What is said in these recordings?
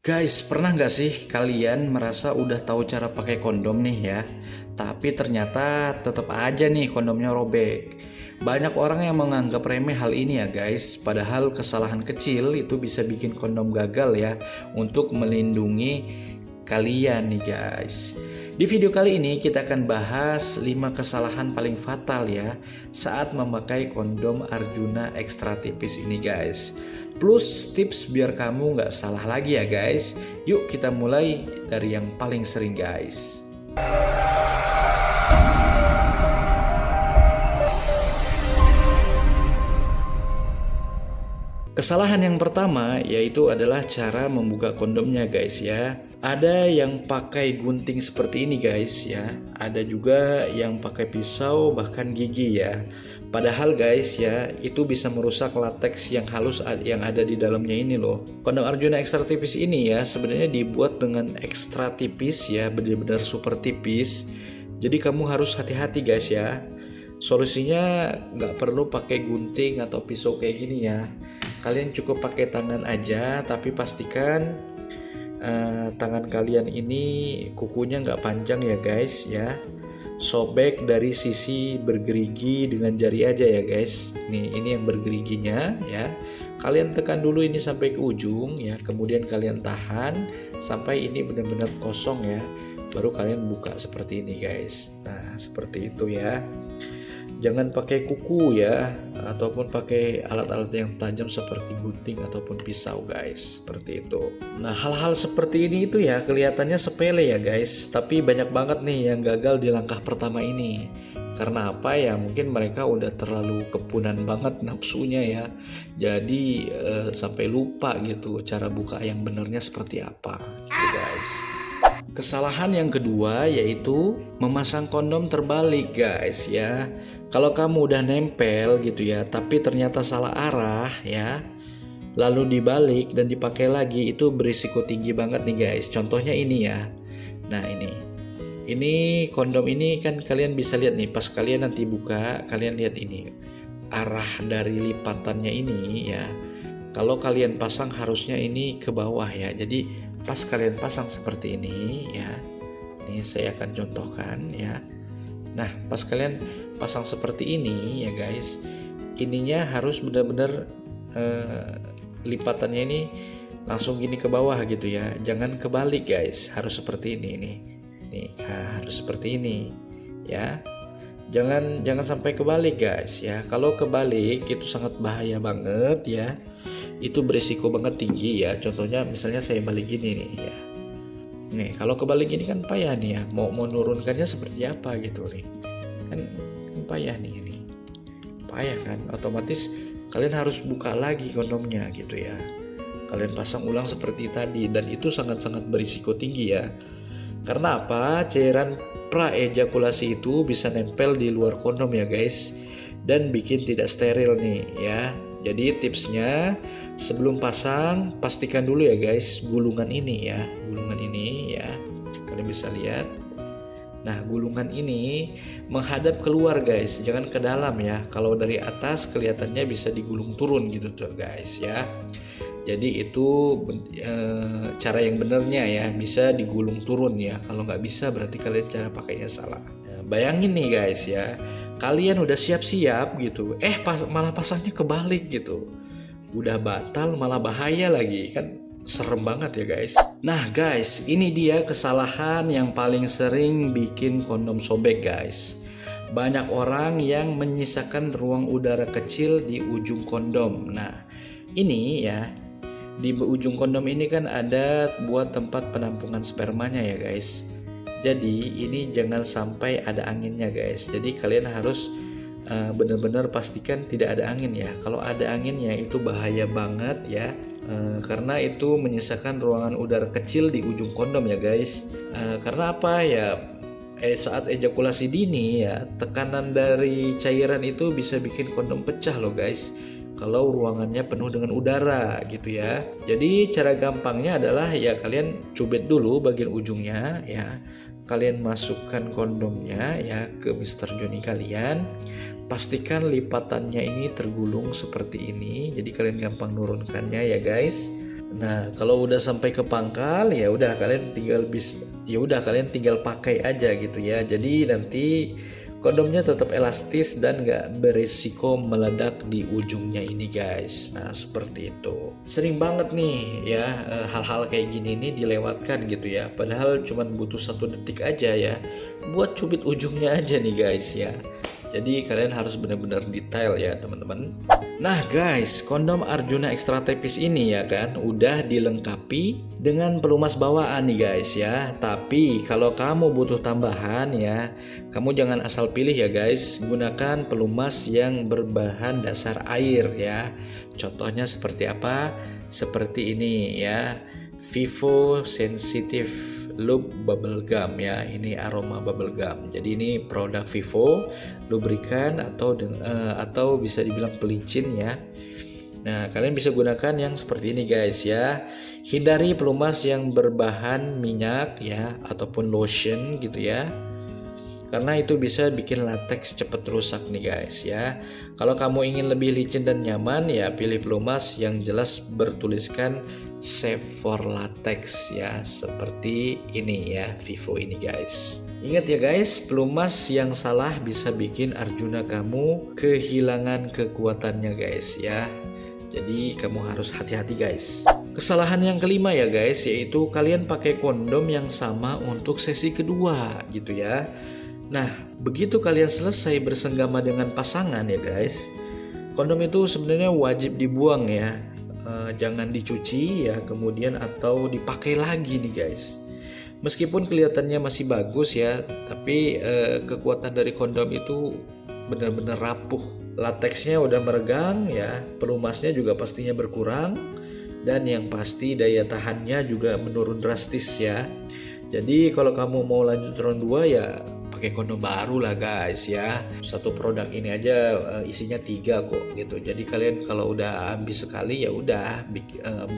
Guys, pernah nggak sih kalian merasa udah tahu cara pakai kondom nih ya, tapi ternyata tetap aja nih kondomnya robek. Banyak orang yang menganggap remeh hal ini ya guys, padahal kesalahan kecil itu bisa bikin kondom gagal ya untuk melindungi kalian nih guys. Di video kali ini kita akan bahas 5 kesalahan paling fatal ya saat memakai kondom Arjuna ekstra tipis ini guys. Plus tips biar kamu nggak salah lagi ya guys. Yuk kita mulai dari yang paling sering guys. Kesalahan yang pertama yaitu adalah cara membuka kondomnya guys ya. Ada yang pakai gunting seperti ini guys ya. Ada juga yang pakai pisau bahkan gigi ya. Padahal guys ya, itu bisa merusak lateks yang halus yang ada di dalamnya ini loh. Kondom Arjuna ekstra tipis ini ya sebenarnya dibuat dengan ekstra tipis ya, benar-benar super tipis. Jadi kamu harus hati-hati guys ya. Solusinya nggak perlu pakai gunting atau pisau kayak gini ya. Kalian cukup pakai tangan aja, tapi pastikan tangan kalian ini kukunya nggak panjang ya guys ya. Sobek dari sisi bergerigi dengan jari aja ya guys. Nih ini yang bergeriginya ya. Kalian tekan dulu ini sampai ke ujung ya. Kemudian kalian tahan sampai ini benar-benar kosong ya. Baru kalian buka seperti ini guys. Nah seperti itu ya. Jangan pakai kuku ya, ataupun pakai alat-alat yang tajam seperti gunting ataupun pisau guys, seperti itu. Nah hal-hal seperti ini itu ya kelihatannya sepele ya guys, tapi banyak banget nih yang gagal di langkah pertama ini. Karena apa ya, mungkin mereka udah terlalu kepunan banget nafsunya ya, jadi sampai lupa gitu cara buka yang benernya seperti apa gitu guys. Kesalahan yang kedua yaitu memasang kondom terbalik guys ya. Kalau kamu udah nempel gitu ya, tapi ternyata salah arah ya, lalu dibalik dan dipakai lagi, itu berisiko tinggi banget nih guys. Contohnya ini ya. Nah ini kondom ini kan kalian bisa lihat nih, pas kalian nanti buka, kalian lihat ini arah dari lipatannya ini ya. Kalau kalian pasang harusnya ini ke bawah ya. Jadi pas kalian pasang seperti ini ya. Ini saya akan contohkan ya. Nah, pas kalian pasang seperti ini ya guys, ininya harus benar-benar lipatannya ini langsung gini ke bawah gitu ya. Jangan kebalik guys, harus seperti ini nih. Nih, harus seperti ini ya. Jangan sampai kebalik guys ya. Kalau kebalik itu sangat bahaya banget ya. Itu berisiko banget tinggi ya. Contohnya misalnya saya balik gini nih ya. Nih kalau kebalik gini kan payah nih ya. Mau nurunkannya seperti apa gitu nih. Kan payah nih ini. Payah kan. Otomatis kalian harus buka lagi kondomnya gitu ya. Kalian pasang ulang seperti tadi. Dan itu sangat-sangat berisiko tinggi ya. Karena apa? Cairan praejakulasi itu bisa nempel di luar kondom ya guys. Dan bikin tidak steril nih ya. Jadi tipsnya sebelum pasang pastikan dulu ya guys gulungan ini ya, gulungan ini ya, kalian bisa lihat. Nah gulungan ini menghadap keluar guys, jangan ke dalam ya. Kalau dari atas kelihatannya bisa digulung turun gitu tuh guys ya. Jadi itu cara yang benernya ya, bisa digulung turun ya. Kalau nggak bisa berarti kalian cara pakainya salah. Bayangin nih guys ya, kalian udah siap-siap gitu, malah pasangnya kebalik gitu. Udah batal malah bahaya lagi, kan serem banget ya guys. Nah guys, ini dia kesalahan yang paling sering bikin kondom sobek guys. Banyak orang yang menyisakan ruang udara kecil di ujung kondom. Nah ini ya, di ujung kondom ini kan ada buat tempat penampungan spermanya ya guys. Jadi ini jangan sampai ada anginnya guys. Jadi kalian harus benar-benar pastikan tidak ada angin ya. Kalau ada anginnya itu bahaya banget ya. Karena itu menyisakan ruangan udara kecil di ujung kondom ya guys. Karena apa ya? Saat ejakulasi dini ya, tekanan dari cairan itu bisa bikin kondom pecah loh guys. Kalau ruangannya penuh dengan udara gitu ya. Jadi cara gampangnya adalah ya kalian cubit dulu bagian ujungnya ya. Kalian masukkan kondomnya ya ke Mr. Johnny kalian. Pastikan lipatannya ini tergulung seperti ini. Jadi kalian gampang nurunkannya ya guys. Nah, kalau udah sampai ke pangkal ya udah kalian tinggal pakai aja gitu ya. Jadi nanti kondomnya tetap elastis dan nggak berisiko meledak di ujungnya ini guys. Nah seperti itu. Sering banget nih ya hal-hal kayak gini nih dilewatkan gitu ya. Padahal cuma butuh 1 detik aja ya. Buat cubit ujungnya aja nih guys ya. Jadi kalian harus benar-benar detail ya teman-teman. Nah guys, kondom Arjuna Extra Tepis ini ya kan udah dilengkapi dengan pelumas bawaan nih guys ya. Tapi kalau kamu butuh tambahan ya, kamu jangan asal pilih ya guys. Gunakan pelumas yang berbahan dasar air ya. Contohnya seperti apa? Seperti ini ya. Vivo Sensitive Lube Bubble Gum ya, ini aroma bubble gum. Jadi ini produk Vivo, lubrikan atau bisa dibilang pelicin ya. Nah, kalian bisa gunakan yang seperti ini guys ya. Hindari pelumas yang berbahan minyak ya ataupun lotion gitu ya. Karena itu bisa bikin latex cepat rusak nih guys ya. Kalau kamu ingin lebih licin dan nyaman ya pilih pelumas yang jelas bertuliskan safe for latex ya, seperti ini ya, Vivo ini guys. Ingat ya guys, pelumas yang salah bisa bikin Arjuna kamu kehilangan kekuatannya guys ya. Jadi kamu harus hati-hati guys. Kesalahan yang kelima ya guys, yaitu kalian pakai kondom yang sama untuk sesi kedua gitu ya. Nah, begitu kalian selesai bersenggama dengan pasangan ya guys, kondom itu sebenarnya wajib dibuang ya. Jangan dicuci ya kemudian atau dipakai lagi nih guys. Meskipun kelihatannya masih bagus ya, tapi kekuatan dari kondom itu benar-benar rapuh. Lateksnya udah meregang ya, pelumasnya juga pastinya berkurang, dan yang pasti daya tahannya juga menurun drastis ya. Jadi kalau kamu mau lanjut round 2 ya pakai kondom baru lah guys ya. Satu produk ini aja isinya 3 kok gitu. Jadi kalian kalau udah habis sekali ya udah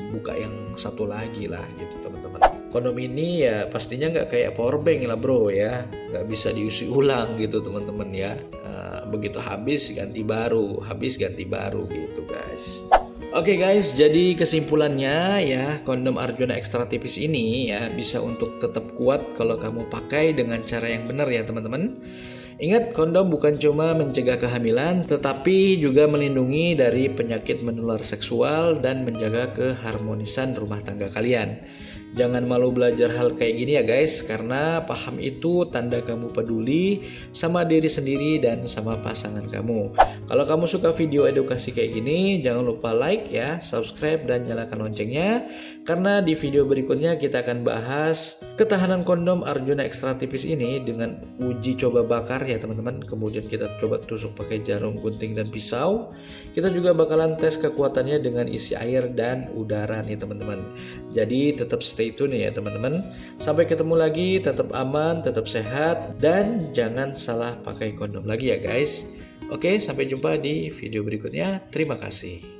buka yang satu lagi lah gitu teman-teman. Kondom ini ya pastinya nggak kayak powerbank lah bro ya, nggak bisa diisi ulang gitu teman-teman ya. Begitu habis ganti baru, habis ganti baru gitu guys. Oke guys, jadi kesimpulannya ya, kondom Arjuna Extra Tipis ini ya bisa untuk tetap kuat kalau kamu pakai dengan cara yang benar ya teman-teman. Ingat, kondom bukan cuma mencegah kehamilan, tetapi juga melindungi dari penyakit menular seksual dan menjaga keharmonisan rumah tangga kalian. Jangan malu belajar hal kayak gini ya guys, karena paham itu tanda kamu peduli sama diri sendiri dan sama pasangan kamu. Kalau kamu suka video edukasi kayak gini, jangan lupa like ya, subscribe dan nyalakan loncengnya. Karena di video berikutnya kita akan bahas ketahanan kondom Arjuna Extra Tipis ini dengan uji coba bakar ya teman-teman. Kemudian kita coba tusuk pakai jarum, gunting dan pisau. Kita juga bakalan tes kekuatannya dengan isi air dan udara nih teman-teman. Jadi tetap stay tune ya teman-teman. Sampai ketemu lagi, tetap aman, tetap sehat, dan jangan salah pakai kondom lagi ya guys. Oke, sampai jumpa di video berikutnya. Terima kasih.